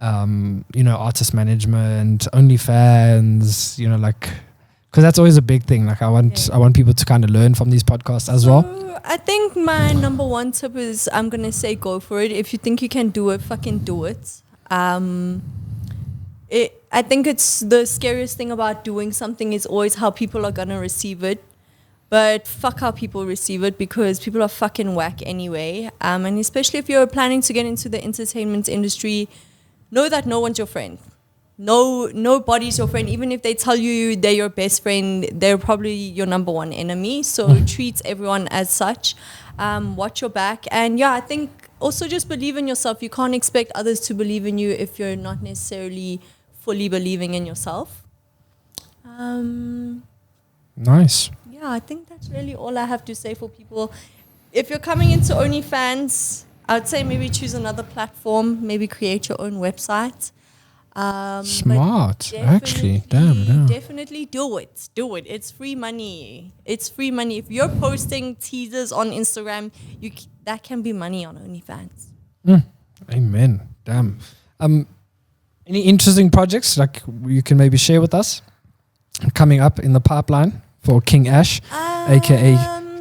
artist management, OnlyFans, because that's always a big thing. Like I want people to kind of learn from these podcasts as well. I think my number one tip is I'm going to say go for it. If you think you can do it, fucking do it. I think it's the scariest thing about doing something is always how people are going to receive it. But fuck how people receive it, because people are fucking whack anyway. And especially if you're planning to get into the entertainment industry, know that no one's your friend. Nobody's your friend. Even if they tell you they're your best friend, they're probably your number one enemy. So treat everyone as such. Watch your back. And I think also just believe in yourself. You can't expect others to believe in you if you're not necessarily fully believing in yourself. Nice. Yeah, I think that's really all I have to say for people. If you're coming into OnlyFans, I would say maybe choose another platform. Maybe create your own website. Smart, actually. Damn. Definitely do it. It's free money. If you're posting teasers on Instagram, that can be money on OnlyFans. Amen. Damn. Any interesting projects like you can maybe share with us coming up in the pipeline for King Ash, aka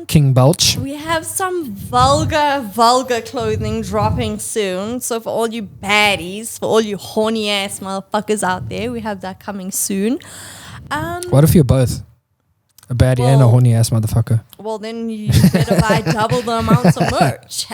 King Belch? We have some vulgar clothing dropping soon. So for all you baddies, for all you horny ass motherfuckers out there, we have that coming soon. What if you're both? A baddie and a horny ass motherfucker? Well, then you better buy double the amount of merch.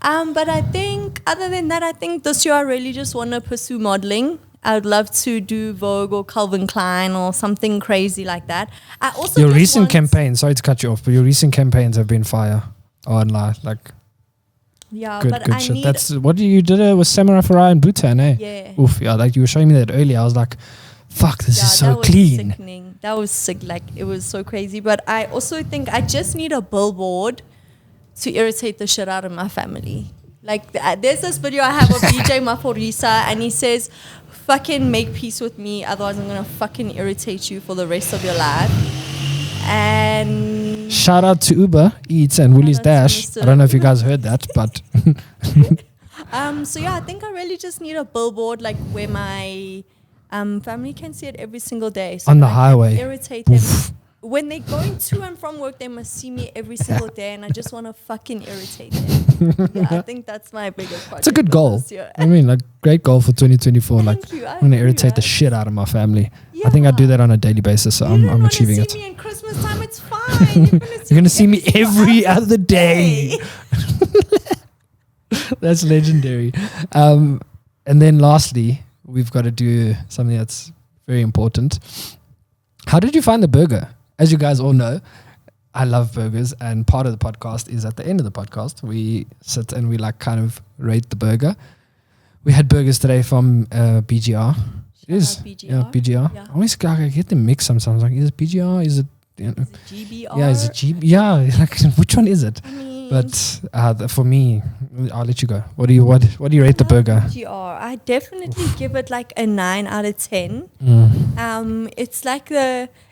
But I think, other than that, I think this year I really just want to pursue modeling. I would love to do Vogue or Calvin Klein or something crazy like that. I also your recent campaigns, sorry to cut you off, but your recent campaigns have been fire online. Like, good shit. That's what you did it with Samurai Farai and Bhutan, eh? Yeah. Oof, yeah. Like you were showing me that earlier. I was like, fuck, this is so clean. Sickening. That was sick. Like it was so crazy. But I also think I just need a billboard to irritate the shit out of my family. Like there's this video I have of DJ Maforisa, and he says, fucking make peace with me, otherwise I'm gonna fucking irritate you for the rest of your life. And shout out to Uber Eats and Woolies Dash. I don't know if you guys heard that, but so I think I really just need a billboard like where my Family can see it every single day. So On the I can highway. irritate them. When they're going to and from work, they must see me every single day, and I just want to fucking irritate them. Yeah, I think that's my biggest project. It's a good for goal. this year. I mean, like, great goal for 2024. Thank Like, you. I'm going to irritate the shit out of my family. I think I do that on a daily basis, so I'm achieving it. You don't want to see me in Christmas time, it's fine. You're going to see me every other day. That's legendary. And then lastly, we've got to do something that's very important. How did you find the burger? As you guys all know, I love burgers, and part of the podcast is at the end of the podcast, we sit and we like kind of rate the burger. We had burgers today from BGR. It is BGR. Yeah, BGR. Yeah. I always I get them mixed sometimes. Like, is it BGR? Is it, you know, Is it GBR? yeah, is it GB? Yeah, like, which one is it? I mean, But for me, I'll let you go. What do you rate the burger? GR. I definitely give it like a 9 out of 10. It's like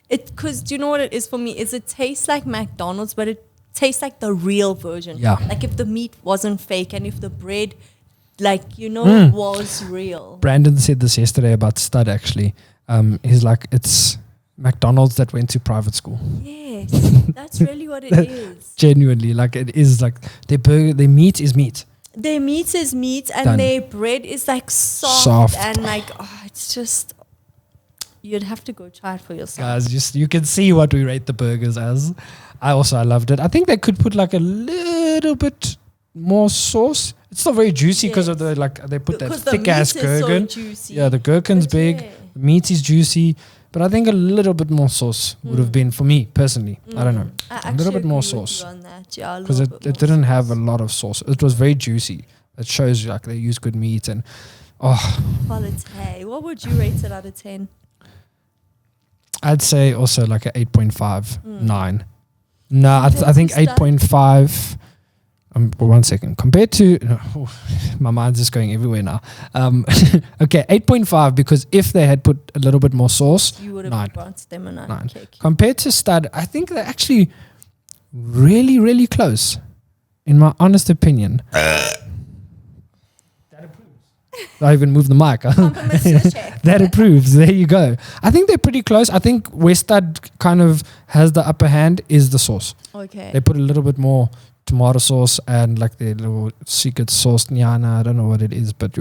because do you know what it is for me? Is it tastes like McDonald's, but it tastes like the real version. Yeah. Like if the meat wasn't fake and if the bread, was real. Brandon said this yesterday about Stud, actually. He's like, it's McDonald's that went to private school. Yes, that's really what it is. Genuinely, like, it is like their meat is meat. Their meat is meat and Done. their bread is like soft. And like, it's just, you'd have to go try it for yourself. Guys, you can see what we rate the burgers as. I loved it. I think they could put like a little bit more sauce. It's still very juicy because of the, like, they put that Because the thick ass meat is so gherkin. juicy. Yeah, the gherkin's But big. yeah. The meat is juicy. But I think a little bit more sauce would have been, for me personally, I don't know, a little bit more sauce. Because it didn't have a lot of sauce. It was very juicy. It shows you like they use good meat and Quality. What would you rate it out of 10? I'd say also like a 8.5, 9. No, I think 8.5. 1 second. Compared to my mind's just going everywhere now. Okay, 8.5 because if they had put a little bit more sauce, You would 9. have granted them a 9. Okay. Compared to Stud, I think they're actually really, really close, in my honest opinion. That approves. I even moved the mic. Compliments to the chef. That approves. There you go. I think they're pretty close. I think where Stud kind of has the upper hand is the sauce. Okay. They put a little bit more tomato sauce and like their little secret sauce nyana. I don't know what it is, but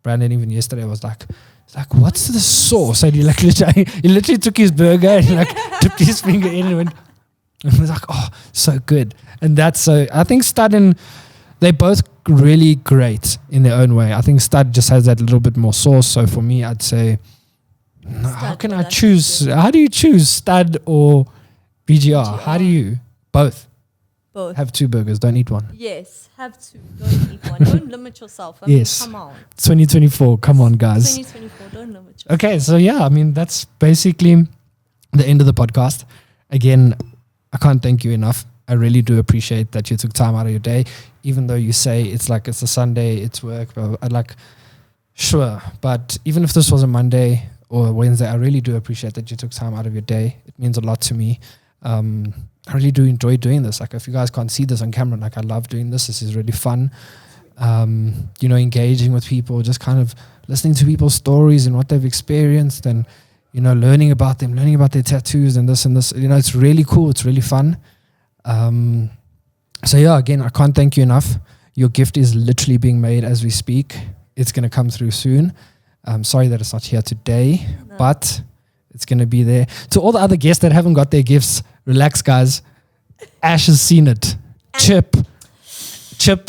Brandon even yesterday was like, what's the sauce? And he literally took his burger and he like dipped his finger in and went, and was like, oh, so good. And that's so, I think Stud and they're both really great in their own way. I think Stud just has that little bit more sauce. So for me, I'd say, how can I choose? How do you choose Stud or BGR? How do you? Both. Have 2 burgers. Don't eat one. Yes, have 2. Don't eat one. Don't limit yourself. I mean, come on. 2024. Come on, guys. 2024. Don't limit yourself. Okay, so yeah, I mean, that's basically the end of the podcast. Again, I can't thank you enough. I really do appreciate that you took time out of your day, even though you say it's like it's a Sunday, it's work. But I'd like, sure. But even if this was a Monday or a Wednesday, I really do appreciate that you took time out of your day. It means a lot to me. I really do enjoy doing this. Like, if you guys can't see this on camera, like, I love doing this. This is really fun. Engaging with people, just kind of listening to people's stories and what they've experienced and, learning about them, learning about their tattoos and this and this. It's really cool. It's really fun. So yeah, again, I can't thank you enough. Your gift is literally being made as we speak. It's going to come through soon. I'm sorry that it's not here today, but it's going to be there. To all the other guests that haven't got their gifts, relax, guys. Ash has seen it. Chip,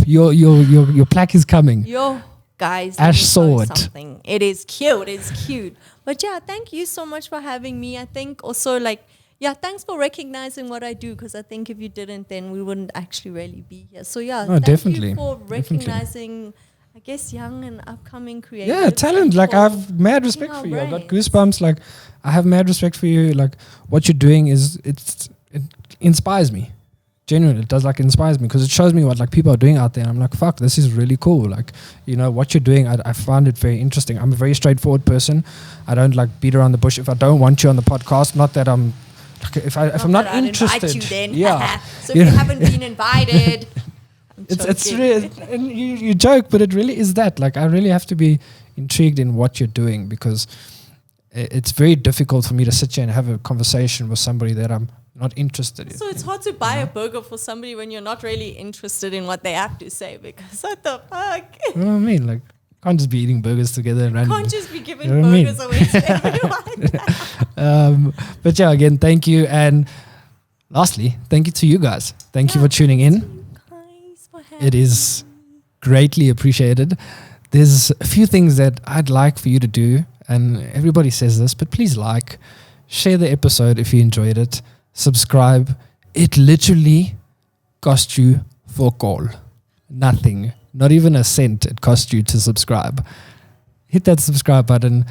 your plaque is coming. Yo, guys. Ash saw it. Something. It is cute. It's cute. But yeah, thank you so much for having me. I think also thanks for recognizing what I do, because I think if you didn't, then we wouldn't actually really be here. So yeah, thank you for recognizing, I guess, young and upcoming creators. Yeah, talent. Like, I have mad respect for you. I got goosebumps. Like, I have mad respect for you. Like, what you're doing it inspires me. Genuinely, it does, like, inspires me, because it shows me what, like, people are doing out there. And I'm like, fuck, this is really cool. Like, what you're doing, I found it very interesting. I'm a very straightforward person. I don't, like, beat around the bush. If I don't want you on the podcast, not that I'm, like, if I'm not interested. Invite you then. Yeah. So if you haven't been invited. It's really, and you joke, but it really is that. Like, I really have to be intrigued in what you're doing, because it's very difficult for me to sit here and have a conversation with somebody that I'm not interested in. So it's hard to buy a burger for somebody when you're not really interested in what they have to say, because what the fuck? You know what I mean? Like, can't just be eating burgers together and Can't just be giving You know what I mean? burgers away to everyone. But yeah, again, thank you. And lastly, thank you to you guys. Thank you for tuning in. Guys, for having It is greatly appreciated. There's a few things that I'd like for you to do, and everybody says this, but please share the episode if you enjoyed it, subscribe. It literally cost you fuck all. Nothing. Not even a cent it cost you to subscribe. Hit that subscribe button.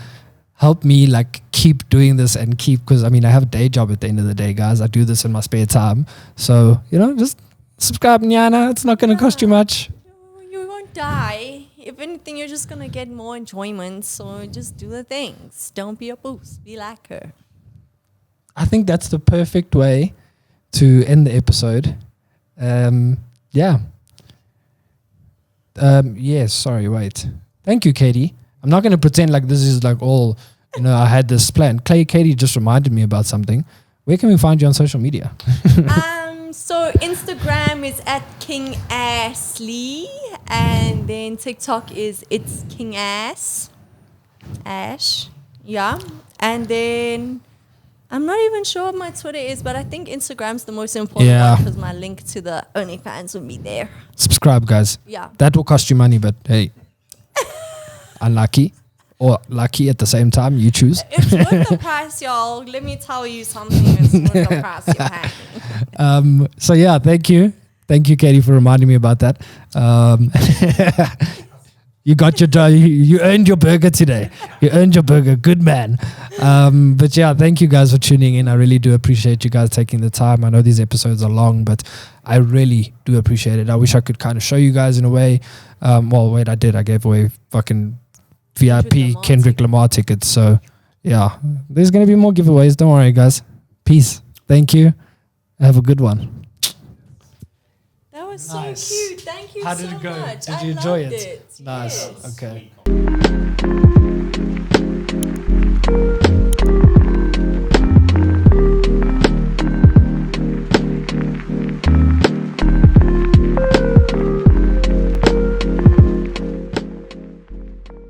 Help me keep doing this and because I have a day job at the end of the day, guys. I do this in my spare time. So, just subscribe, Nyana. It's not going to cost you much. You won't die. If anything, you're just going to get more enjoyment. So just do the things. Don't be a boost. Be like her. I think that's the perfect way to end the episode. Yeah. Yes, sorry, wait. Thank you, Katie. I'm not going to pretend like this is all, I had this plan. Katie just reminded me about something. Where can we find you on social media? So Instagram is at King Ashley, and then TikTok is It's King Ash. Yeah. And then I'm not even sure what my Twitter is, but I think Instagram's the most important one because my link to the OnlyFans will be there. Subscribe, guys. Yeah. That will cost you money, but hey, unlucky or lucky at the same time, you choose. It's worth the price, y'all. Let me tell you something. It's worth the price you're paying. So yeah, thank you. Thank you, Katie, for reminding me about that. You got you earned your burger today. You earned your burger. Good man. But yeah, thank you guys for tuning in. I really do appreciate you guys taking the time. I know these episodes are long, but I really do appreciate it. I wish I could kind of show you guys in a way. Well, wait, I did. I gave away fucking VIP Kendrick Lamar tickets. So yeah, there's going to be more giveaways. Don't worry, guys. Peace. Thank you. Have a good one. That was Nice. so cute. Thank you How so did it go? much. Did I you enjoy loved it? Nice. Yes. Okay.